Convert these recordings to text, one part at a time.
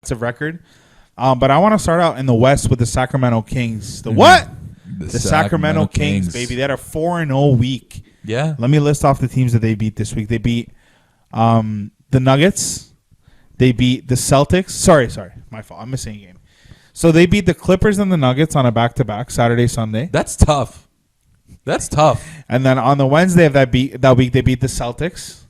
impressive record. But I want to start out in the West with the Sacramento Kings. The what? The Sacramento Kings, baby. They had a 4-0 week. Yeah. Let me list off the teams that they beat this week. They beat the Nuggets. They beat the Celtics. Sorry. My fault. I'm missing a game. So they beat the Clippers and the Nuggets on a back-to-back, Saturday, Sunday. That's tough. And then on the Wednesday of that week, they beat the Celtics.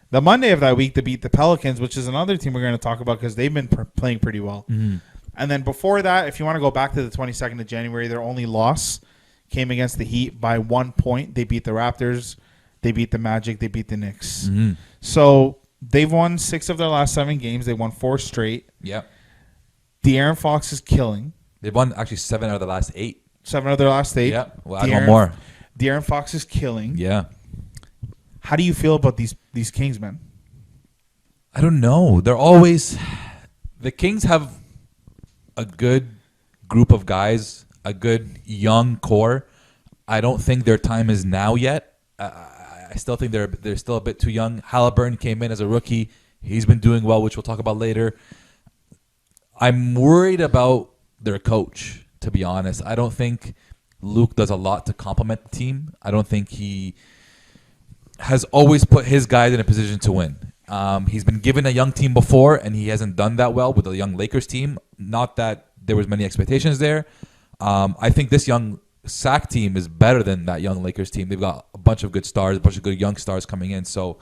The Monday of that week, they beat the Pelicans, which is another team we're going to talk about because they've been playing pretty well. Mm-hmm. And then before that, if you want to go back to the 22nd of January, their only loss came against the Heat by 1 point. They beat the Raptors. They beat the Magic. They beat the Knicks. Mm-hmm. So they've won 6 of their last 7 games. They won 4 straight. Yeah. De'Aaron Fox is killing. They've won actually 7 out of the last 8. 7 of their last 8. Yeah. Well, add one more. De'Aaron Fox is killing. Yeah. How do you feel about these Kings, man? I don't know. They're always... The Kings have a good group of guys, a good young core. I don't think their time is now yet. I still think they're still a bit too young. Halliburton came in as a rookie. He's been doing well, which we'll talk about later. I'm worried about their coach, to be honest. I don't think Luke does a lot to complement the team. I don't think he has always put his guys in a position to win. He's been given a young team before, and he hasn't done that well with the young Lakers team. Not that there was many expectations there. I think this young Sac team is better than that young Lakers team. They've got a bunch of good stars, a bunch of good young stars coming in. So,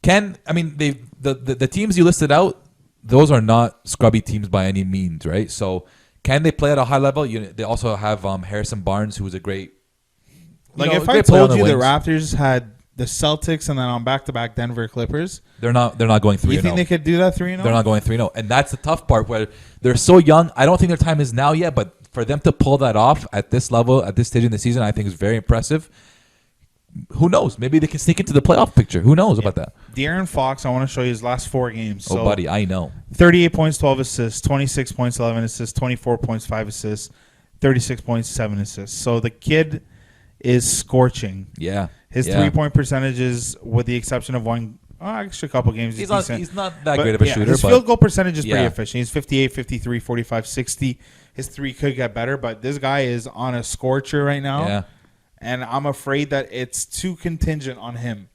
the teams you listed out, those are not scrubby teams by any means, right? So, can they play at a high level? They also have Harrison Barnes, who is a great. If I told you the Raptors had the Celtics and then on back-to-back Denver Clippers, they're not going 3-0. You think they could do that 3-0? They're not going 3-0, and that's the tough part where they're so young. I don't think their time is now yet, but for them to pull that off at this level, at this stage in the season, I think is very impressive. Who knows? Maybe they can sneak into the playoff picture. Who knows about that? De'Aaron Fox, I want to show you his last 4 games. Oh, buddy, I know. 38 points, 12 assists, 26 points, 11 assists, 24 points, 5 assists, 36 points, 7 assists. So the kid is scorching. Yeah. His 3-point percentages, with the exception of one extra couple games, he's not that great of a shooter. His field goal percentage is pretty efficient. He's 58, 53, 45, 60. His 3 could get better, but this guy is on a scorcher right now. Yeah. And I'm afraid that it's too contingent on him.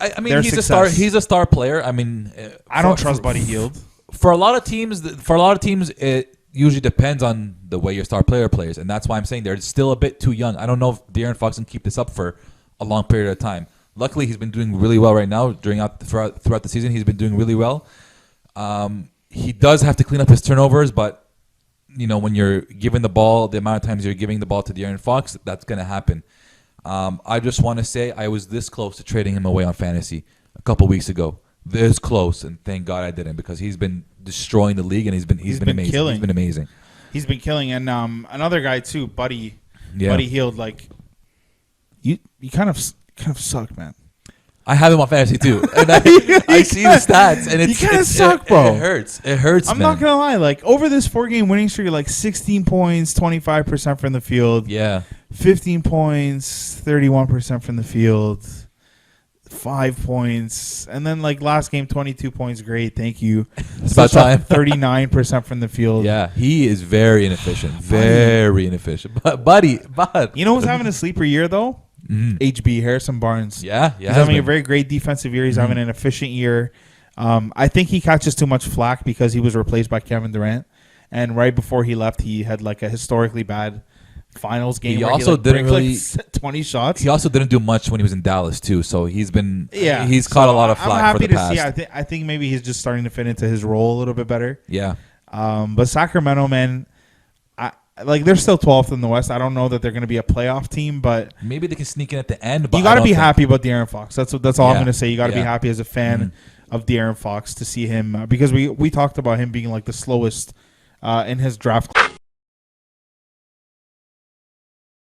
I mean, he's a star player. I mean, I don't trust Buddy Hield. For a lot of teams, it usually depends on the way your star player plays, and that's why I'm saying they're still a bit too young. I don't know if De'Aaron Fox can keep this up for a long period of time. Luckily, he's been doing really well right now. Throughout the season, he's been doing really well. He does have to clean up his turnovers, but when you're giving the ball, the amount of times you're giving the ball to De'Aaron Fox, that's going to happen. I just want to say I was this close to trading him away on fantasy a couple weeks ago. This close, and thank God I didn't, because he's been destroying the league, and he's been amazing. Killing. He's been amazing. He's been killing, and another guy too, Buddy Hield. Like you kind of suck, man. I have him on fantasy too, and I see the stats, and you kind of suck, bro. It hurts. It hurts. I'm not gonna lie. Like over this 4-game winning streak, like 16 points, 25% from the field. Yeah. 15 points, 31% from the field. 5 points, and then like last game, 22 points. Great, thank you. It's about time. 39% from the field. Yeah, he is very inefficient. Very inefficient. But buddy, you know who's having a sleeper year though? HB, Harrison Barnes. Yeah. He's having a very great defensive year. He's having an efficient year. I think he catches too much flack because he was replaced by Kevin Durant, and right before he left, he had like a historically bad finals game. He also didn't really 20 shots. He also didn't do much when he was in Dallas too. So he's caught a lot of flack for the past. I'm happy to see. I think maybe he's just starting to fit into his role a little bit better. Yeah. But Sacramento, man, they're still 12th in the West. I don't know that they're going to be a playoff team, but maybe they can sneak in at the end. But you got to be happy about De'Aaron Fox. That's all I'm going to say. You got to be Yeah. happy as a fan of De'Aaron Fox to see him because we talked about him being like the slowest in his draft.